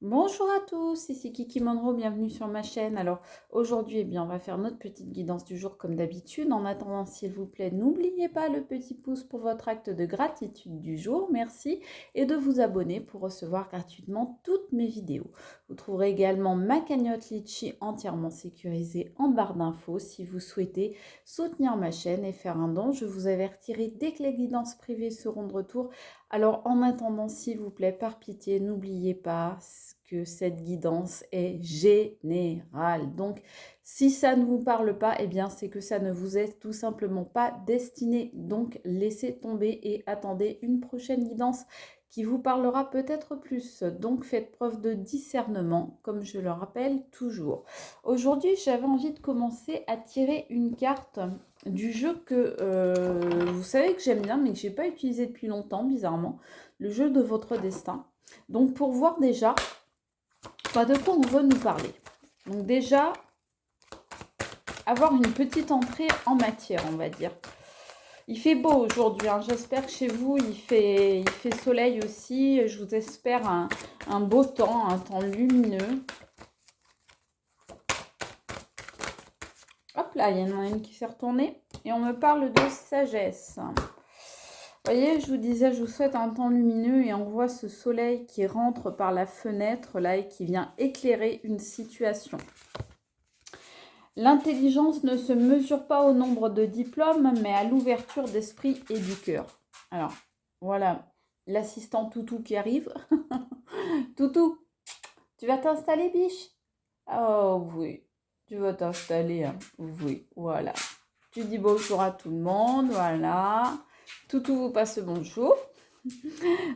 Bonjour à tous, ici Kiki Monroe, bienvenue sur ma chaîne. Alors aujourd'hui, on va faire notre petite guidance du jour comme d'habitude. En attendant, s'il vous plaît, n'oubliez pas le petit pouce pour votre acte de gratitude du jour, merci, et de vous abonner pour recevoir gratuitement toutes mes vidéos. Vous trouverez également ma cagnotte Litchi entièrement sécurisée en barre d'infos si vous souhaitez soutenir ma chaîne et faire un don. Je vous avertirai dès que les guidances privées seront de retour. Alors en attendant, s'il vous plaît, par pitié, n'oubliez pas que cette guidance est générale. Donc si ça ne vous parle pas, c'est que ça ne vous est tout simplement pas destiné. Donc laissez tomber et attendez une prochaine guidance qui vous parlera peut-être plus. Donc faites preuve de discernement, comme je le rappelle toujours. Aujourd'hui, j'avais envie de commencer à tirer une carte du jeu que vous savez que j'aime bien, mais que je n'ai pas utilisé depuis longtemps, bizarrement. Le jeu de votre destin. Donc pour voir déjà de quoi on veut nous parler. Donc déjà, avoir une petite entrée en matière, on va dire. Il fait beau aujourd'hui, hein. J'espère que chez vous, il fait soleil aussi. Je vous espère un beau temps, un temps lumineux. Hop là, il y en a une qui s'est retournée. Et on me parle de sagesse. Vous voyez, je vous disais, je vous souhaite un temps lumineux et on voit ce soleil qui rentre par la fenêtre là et qui vient éclairer une situation. L'intelligence ne se mesure pas au nombre de diplômes, mais à l'ouverture d'esprit et du cœur. Alors, voilà, l'assistant Toutou qui arrive. Toutou, tu vas t'installer, biche? Oh oui, tu vas t'installer, hein. Oui, voilà. Tu dis bonjour à tout le monde, voilà. Toutou vous passe le bonjour.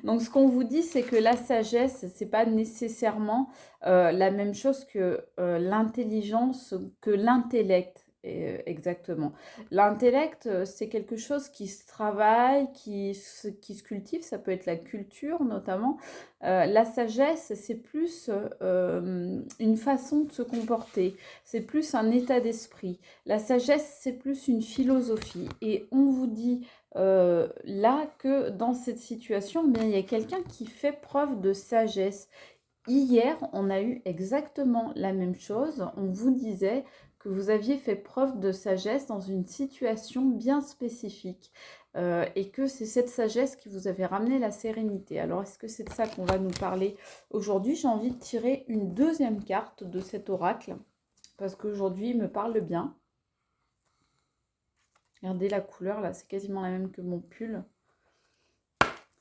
Donc, ce qu'on vous dit, c'est que la sagesse, c'est pas nécessairement la même chose que l'intelligence, que l'intellect. Exactement. L'intellect, c'est quelque chose qui se travaille, qui se cultive, ça peut être la culture notamment. La sagesse, c'est plus une façon de se comporter, c'est plus un état d'esprit. La sagesse, c'est plus une philosophie. Et on vous dit là que dans cette situation, il y a quelqu'un qui fait preuve de sagesse. Hier, on a eu exactement la même chose. On vous disait que vous aviez fait preuve de sagesse dans une situation bien spécifique et que c'est cette sagesse qui vous avait ramené la sérénité. Alors, est-ce que c'est de ça qu'on va nous parler aujourd'hui? J'ai envie de tirer une deuxième carte de cet oracle parce qu'aujourd'hui, il me parle bien. Regardez la couleur, là, c'est quasiment la même que mon pull.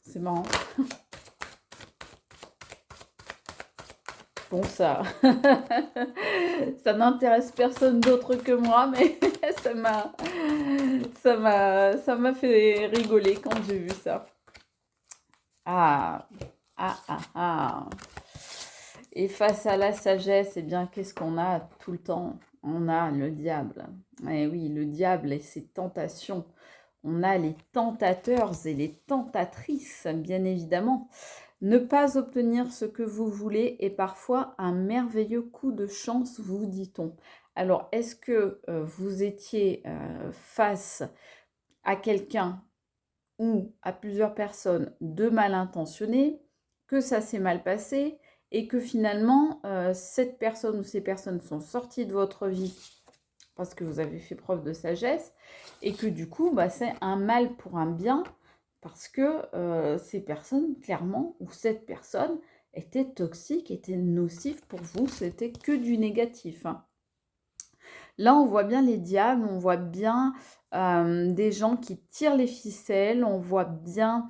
C'est marrant. Bon, ça, ça n'intéresse personne d'autre que moi, mais ça m'a fait rigoler quand j'ai vu ça. Ah, ah, ah, ah. Et face à la sagesse, qu'est-ce qu'on a tout le temps? On a le diable. Eh oui, le diable et ses tentations. On a les tentateurs et les tentatrices, bien évidemment. Ne pas obtenir ce que vous voulez est parfois un merveilleux coup de chance, vous dit-on. Alors, est-ce que vous étiez face à quelqu'un ou à plusieurs personnes de mal intentionnées, que ça s'est mal passé et que finalement, cette personne ou ces personnes sont sorties de votre vie parce que vous avez fait preuve de sagesse et que du coup, c'est un mal pour un bien parce que ces personnes, clairement, ou cette personne, était toxique, était nocif pour vous, c'était que du négatif, hein. Là, on voit bien les diables, on voit bien des gens qui tirent les ficelles, on voit bien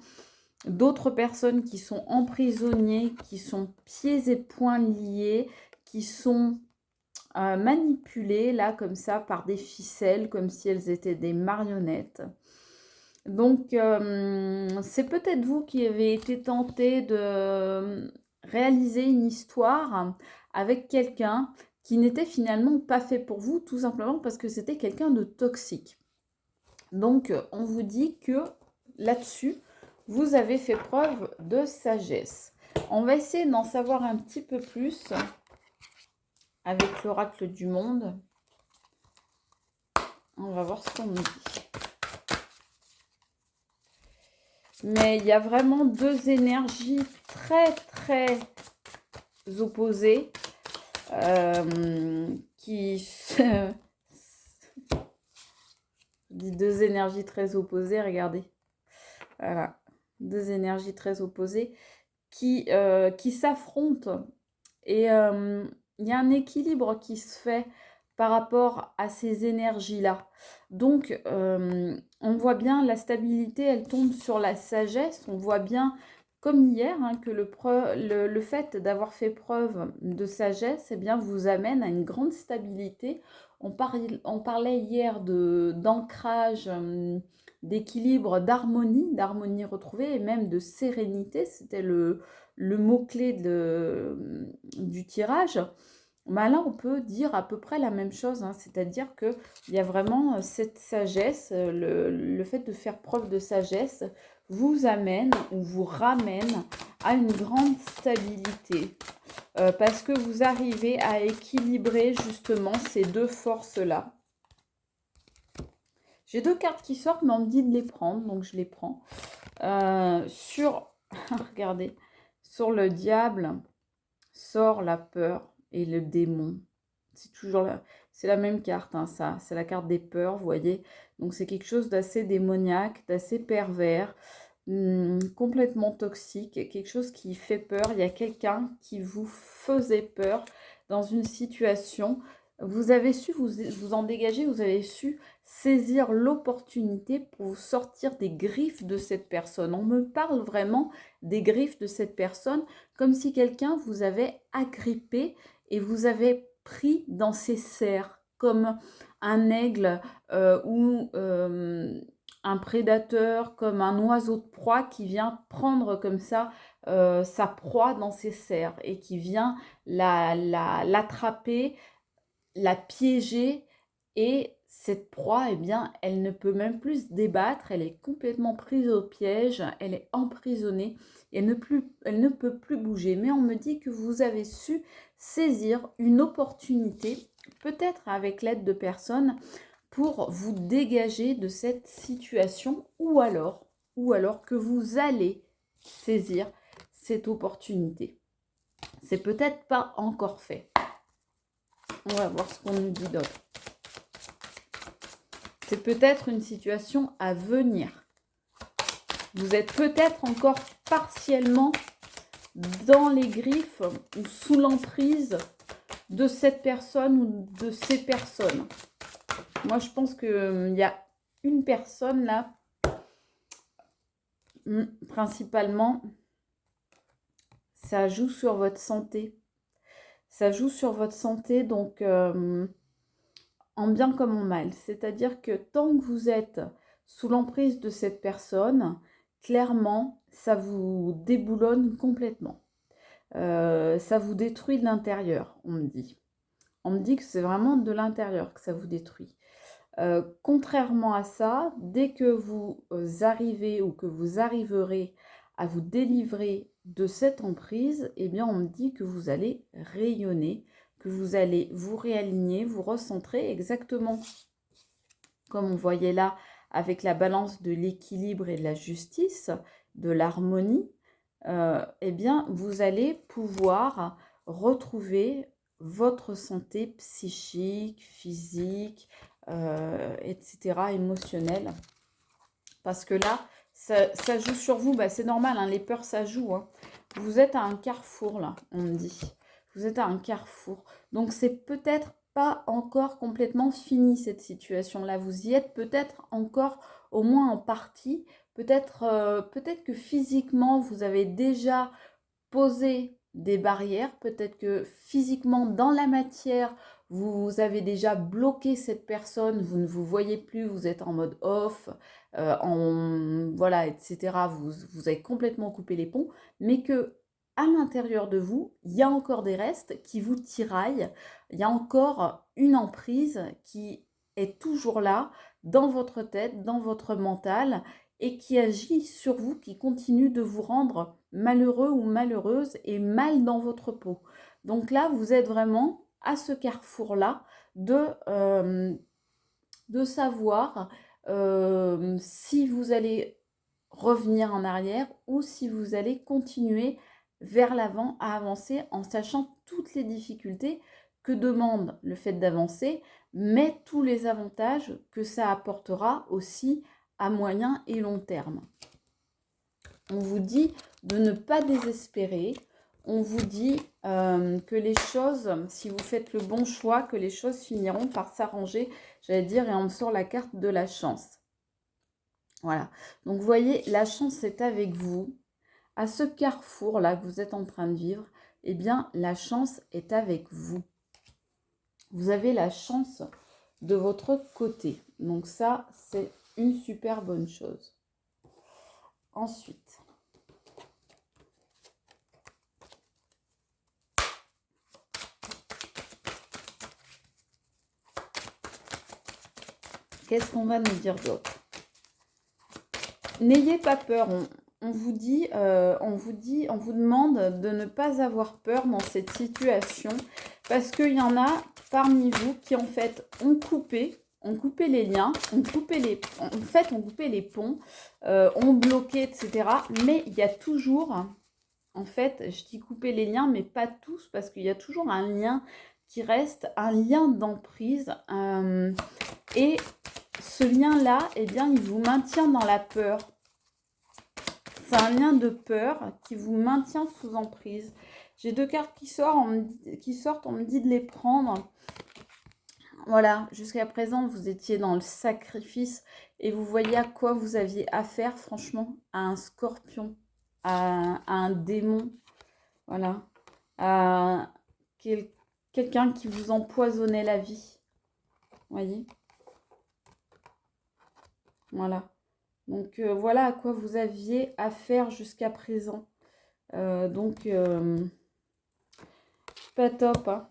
d'autres personnes qui sont emprisonnées, qui sont pieds et poings liés, qui sont manipulées, là, comme ça, par des ficelles, comme si elles étaient des marionnettes. Donc, c'est peut-être vous qui avez été tenté de réaliser une histoire avec quelqu'un qui n'était finalement pas fait pour vous, tout simplement parce que c'était quelqu'un de toxique. Donc, on vous dit que là-dessus, vous avez fait preuve de sagesse. On va essayer d'en savoir un petit peu plus avec l'oracle du monde. On va voir ce qu'on nous dit. Mais il y a vraiment deux énergies très, très opposés qui se... Je dis deux énergies très opposées, regardez. Voilà, deux énergies très opposées qui s'affrontent. Et il y a un équilibre qui se fait par rapport à ces énergies-là. Donc, on voit bien la stabilité, elle tombe sur la sagesse. On voit bien, comme hier, hein, que le fait d'avoir fait preuve de sagesse, eh bien, vous amène à une grande stabilité. On parlait hier d'ancrage, d'équilibre, d'harmonie retrouvée et même de sérénité. C'était le mot-clé du tirage. Bah là, on peut dire à peu près la même chose, hein, c'est-à-dire qu'il y a vraiment cette sagesse, le fait de faire preuve de sagesse vous amène ou vous ramène à une grande stabilité. Parce que vous arrivez à équilibrer justement ces deux forces-là. J'ai deux cartes qui sortent, mais on me dit de les prendre, donc je les prends. Regardez, sur le diable sort la peur et le démon. C'est toujours c'est la même carte, hein, ça. C'est la carte des peurs, vous voyez. Donc c'est quelque chose d'assez démoniaque, d'assez pervers, complètement toxique, quelque chose qui fait peur. Il y a quelqu'un qui vous faisait peur dans une situation. Vous avez su vous en dégager, vous avez su saisir l'opportunité pour vous sortir des griffes de cette personne. On me parle vraiment des griffes de cette personne comme si quelqu'un vous avait agrippé et vous avait pris dans ses serres, comme un aigle ou un prédateur, comme un oiseau de proie qui vient prendre comme ça sa proie dans ses serres et qui vient l'attraper, la piéger, et cette proie, eh bien, elle ne peut même plus se débattre, elle est complètement prise au piège, elle est emprisonnée, et elle ne peut plus bouger. Mais on me dit que vous avez su saisir une opportunité, peut-être avec l'aide de personnes, pour vous dégager de cette situation, ou alors que vous allez saisir cette opportunité. C'est peut-être pas encore fait. On va voir ce qu'on nous dit d'autre. C'est peut-être une situation à venir. Vous êtes peut-être encore partiellement dans les griffes ou sous l'emprise de cette personne ou de ces personnes. Moi, je pense qu'il y a une personne là, principalement, ça joue sur votre santé. Ça joue sur votre santé, donc en bien comme en mal. C'est-à-dire que tant que vous êtes sous l'emprise de cette personne, clairement, ça vous déboulonne complètement. Ça vous détruit de l'intérieur, on me dit. On me dit que c'est vraiment de l'intérieur que ça vous détruit. Contrairement à ça, dès que vous arrivez ou que vous arriverez à vous délivrer de cette emprise, eh bien on me dit que vous allez rayonner, que vous allez vous réaligner, vous recentrer exactement comme on voyait là avec la balance de l'équilibre et de la justice, de l'harmonie. Eh bien vous allez pouvoir retrouver votre santé psychique, physique, etc., émotionnelle. Parce que là, ça joue sur vous. Bah, c'est normal, hein, les peurs, ça joue. Hein. Vous êtes à un carrefour, là, on me dit. Vous êtes à un carrefour. Donc, c'est peut-être pas encore complètement fini, cette situation-là. Vous y êtes peut-être encore, au moins en partie. Peut-être que physiquement, vous avez déjà posé des barrières. Peut-être que physiquement, dans la matière, vous avez déjà bloqué cette personne, vous ne vous voyez plus, vous êtes en mode off, voilà, etc. Vous avez complètement coupé les ponts, mais que à l'intérieur de vous, il y a encore des restes qui vous tiraillent, il y a encore une emprise qui est toujours là, dans votre tête, dans votre mental, et qui agit sur vous, qui continue de vous rendre malheureux ou malheureuse et mal dans votre peau. Donc là, vous êtes vraiment à ce carrefour-là de savoir si vous allez revenir en arrière ou si vous allez continuer vers l'avant, à avancer en sachant toutes les difficultés que demande le fait d'avancer, mais tous les avantages que ça apportera aussi à moyen et long terme. On vous dit de ne pas désespérer. On vous dit que les choses, si vous faites le bon choix, que les choses finiront par s'arranger, j'allais dire, et on me sort la carte de la chance. Voilà. Donc, vous voyez, la chance est avec vous. À ce carrefour-là que vous êtes en train de vivre, eh bien, la chance est avec vous. Vous avez la chance de votre côté. Donc, ça, c'est une super bonne chose. Ensuite, qu'est-ce qu'on va nous dire d'autre? N'ayez pas peur. On vous demande de ne pas avoir peur dans cette situation parce qu'il y en a parmi vous qui en fait ont coupé les liens, ont coupé les ponts, ont bloqué, etc. Mais il y a toujours, en fait, je dis couper les liens, mais pas tous, parce qu'il y a toujours un lien qui reste, un lien d'emprise. Et ce lien-là, eh bien, il vous maintient dans la peur. C'est un lien de peur qui vous maintient sous emprise. J'ai deux cartes qui sortent, on me dit de les prendre. Voilà, jusqu'à présent, vous étiez dans le sacrifice et vous voyez à quoi vous aviez affaire, franchement, à un scorpion, à un démon, voilà, à quelqu'un qui vous empoisonnait la vie, voyez. Voilà. Donc, voilà à quoi vous aviez affaire jusqu'à présent. Donc, pas top, hein.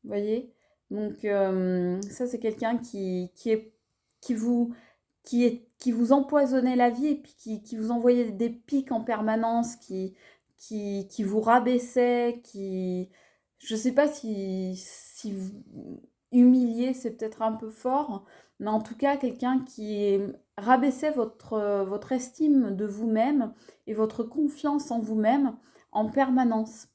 Vous voyez. Donc, ça, c'est quelqu'un qui vous empoisonnait la vie et puis qui vous envoyait des pics en permanence, qui vous rabaissait, je ne sais pas si vous humilier, c'est peut-être un peu fort, mais en tout cas, quelqu'un qui rabaissait votre estime de vous-même et votre confiance en vous-même en permanence.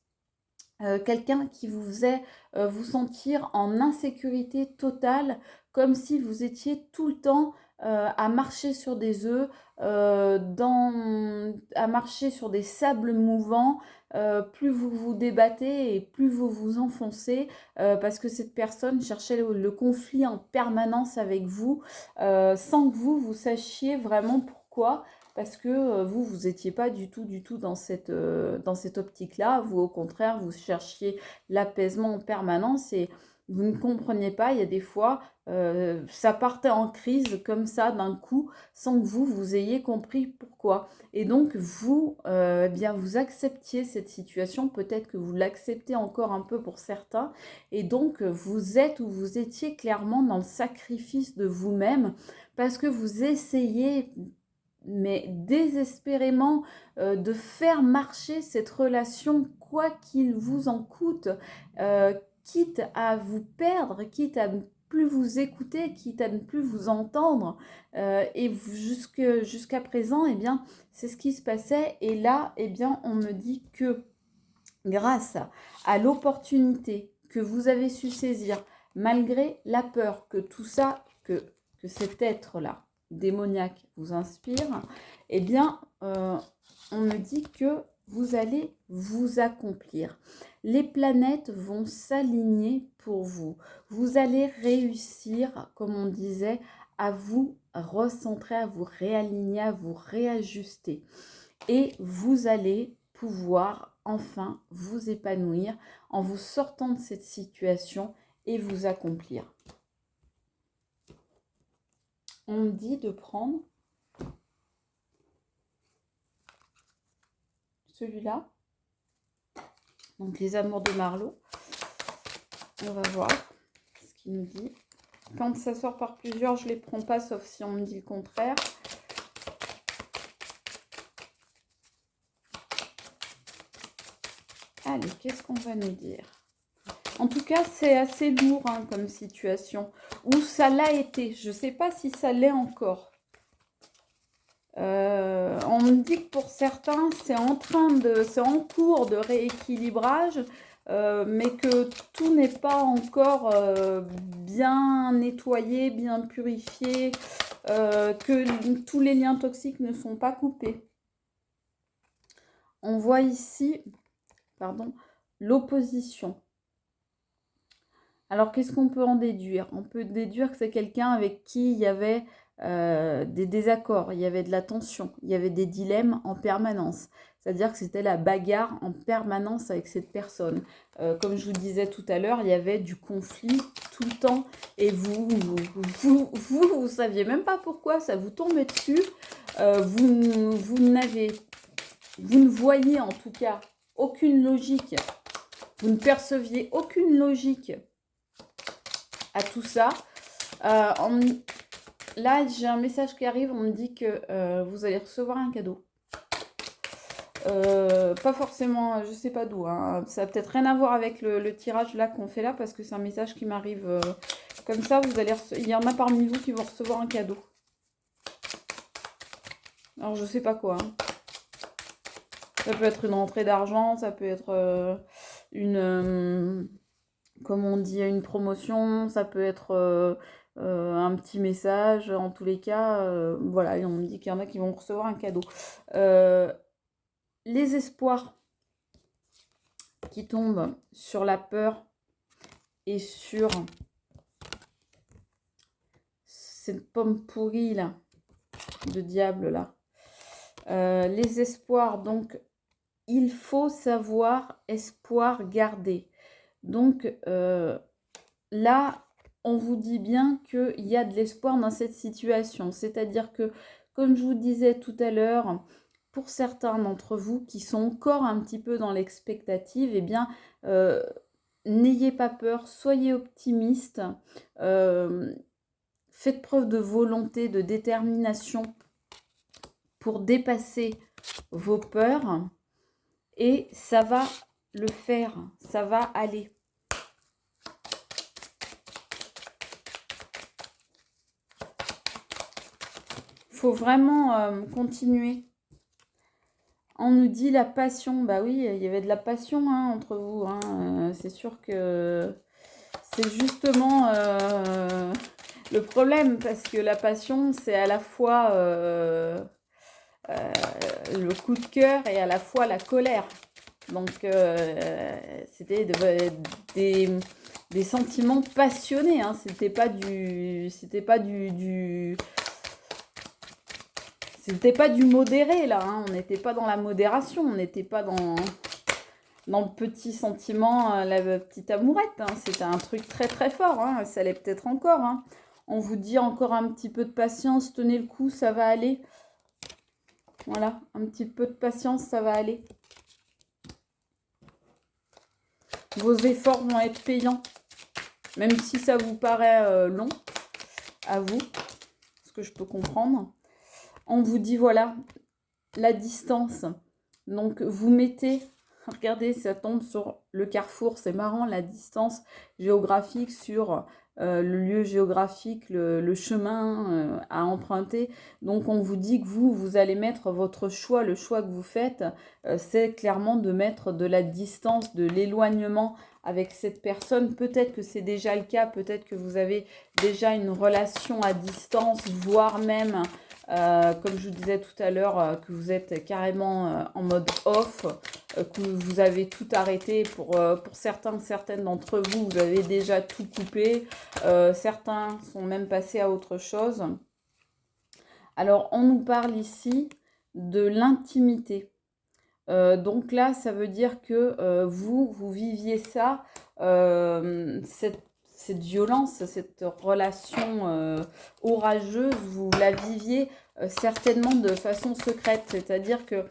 Quelqu'un qui vous faisait vous sentir en insécurité totale, comme si vous étiez tout le temps à marcher sur des œufs, à marcher sur des sables mouvants. Plus vous vous débattez et plus vous vous enfoncez, parce que cette personne cherchait le conflit en permanence avec vous, sans que vous sachiez vraiment pourquoi. Parce que vous n'étiez pas du tout dans cette optique-là. Vous, au contraire, vous cherchiez l'apaisement en permanence et vous ne compreniez pas. Il y a des fois, ça partait en crise comme ça d'un coup, sans que vous ayez compris pourquoi. Et donc, vous, bien, vous acceptiez cette situation. Peut-être que vous l'acceptez encore un peu pour certains. Et donc, vous êtes ou vous étiez clairement dans le sacrifice de vous-même parce que vous essayez mais désespérément de faire marcher cette relation quoi qu'il vous en coûte, quitte à vous perdre, quitte à ne plus vous écouter, quitte à ne plus vous entendre. Et jusqu'à présent, eh bien, c'est ce qui se passait. Et là, eh bien, on me dit que grâce à l'opportunité que vous avez su saisir, malgré la peur que tout ça, que cet être-là, démoniaque, vous inspire, eh bien, on me dit que vous allez vous accomplir. Les planètes vont s'aligner pour vous. Vous allez réussir, comme on disait, à vous recentrer, à vous réaligner, à vous réajuster. Et vous allez pouvoir enfin vous épanouir en vous sortant de cette situation et vous accomplir. On me dit de prendre celui-là. Donc, les amours de Marlowe. On va voir ce qu'il nous dit. Quand ça sort par plusieurs, je ne les prends pas, sauf si on me dit le contraire. Allez, qu'est-ce qu'on va nous dire? En tout cas, c'est assez lourd hein, comme situation. Ou ça l'a été. Je ne sais pas si ça l'est encore. On me dit que pour certains, c'est en cours de rééquilibrage, mais que tout n'est pas encore bien nettoyé, bien purifié, que tous les liens toxiques ne sont pas coupés. On voit ici, pardon, l'opposition. Alors, qu'est-ce qu'on peut en déduire? On peut déduire que c'est quelqu'un avec qui il y avait des désaccords, il y avait de la tension, il y avait des dilemmes en permanence. C'est-à-dire que c'était la bagarre en permanence avec cette personne. Comme je vous disais tout à l'heure, il y avait du conflit tout le temps. Et vous saviez même pas pourquoi, ça vous tombait dessus. Vous ne voyez en tout cas aucune logique. Vous ne perceviez aucune logique à tout ça. Là, j'ai un message qui arrive, on me dit que vous allez recevoir un cadeau. Pas forcément, je sais pas d'où, hein. Ça n'a peut-être rien à voir avec le tirage là qu'on fait là, parce que c'est un message qui m'arrive comme ça. Il y en a parmi vous qui vont recevoir un cadeau. Alors, je sais pas quoi, hein. Ça peut être une rentrée d'argent, ça peut être comme on dit, une promotion, ça peut être un petit message. En tous les cas, voilà, on me dit qu'il y en a qui vont recevoir un cadeau. Les espoirs qui tombent sur la peur et sur cette pomme pourrie là, de diable là. Les espoirs, donc, il faut savoir espoir garder. Donc, là, on vous dit bien qu'il y a de l'espoir dans cette situation. C'est-à-dire que, comme je vous disais tout à l'heure, pour certains d'entre vous qui sont encore un petit peu dans l'expectative, eh bien, n'ayez pas peur, soyez optimistes, faites preuve de volonté, de détermination pour dépasser vos peurs et ça va le faire, ça va aller. Faut vraiment continuer. On nous dit la passion. Bah oui, il y avait de la passion hein, entre vous. Hein. C'est sûr que c'est justement le problème parce que la passion, c'est à la fois le coup de cœur et à la fois la colère. Donc, c'était des sentiments passionnés. Hein. C'était pas du modéré, là. Hein. On n'était pas dans la modération. On n'était pas dans le petit sentiment, la petite amourette. Hein. C'était un truc très, très fort. Hein. Ça l'est peut-être encore. Hein. On vous dit encore un petit peu de patience. Tenez le coup, ça va aller. Voilà, un petit peu de patience, ça va aller. Vos efforts vont être payants. Même si ça vous paraît long, à vous. Ce que je peux comprendre. On vous dit, voilà, la distance. Donc, vous mettez... Regardez, ça tombe sur le carrefour. C'est marrant, la distance géographique sur le lieu géographique, le chemin à emprunter. Donc, on vous dit que vous allez mettre votre choix. Le choix que vous faites, c'est clairement de mettre de la distance, de l'éloignement avec cette personne. Peut-être que c'est déjà le cas. Peut-être que vous avez déjà une relation à distance, voire même... comme je vous disais tout à l'heure, que vous êtes carrément en mode off, que vous avez tout arrêté. Pour certaines d'entre vous, vous avez déjà tout coupé. Certains sont même passés à autre chose. Alors, on nous parle ici de l'intimité. Donc là, ça veut dire que vous viviez ça, cette violence, cette relation orageuse, vous la viviez certainement de façon secrète. C'est-à-dire que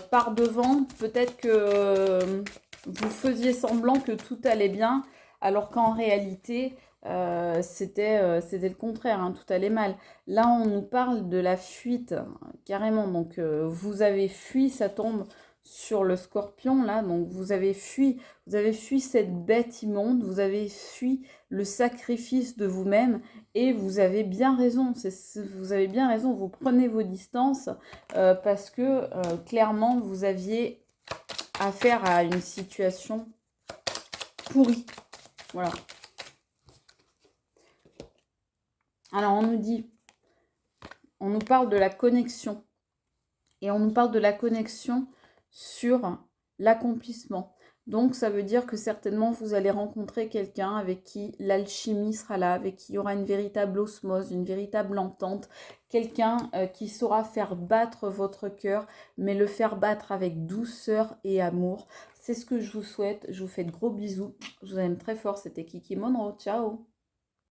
par devant, peut-être que vous faisiez semblant que tout allait bien, alors qu'en réalité, c'était le contraire, hein, tout allait mal. Là, on nous parle de la fuite, carrément. Donc, vous avez fui, ça tombe sur le scorpion là, donc vous avez fui cette bête immonde, vous avez fui le sacrifice de vous-même et vous avez bien raison, vous avez bien raison, vous prenez vos distances parce que clairement vous aviez affaire à une situation pourrie. Voilà. Alors on nous parle de la connexion et on nous parle de la connexion sur l'accomplissement. Donc ça veut dire que certainement vous allez rencontrer quelqu'un avec qui l'alchimie sera là, avec qui il y aura une véritable osmose, une véritable entente, quelqu'un qui saura faire battre votre cœur, mais le faire battre avec douceur et amour. C'est ce que je vous souhaite, je vous fais de gros bisous, je vous aime très fort, c'était Kiki Monroe, ciao.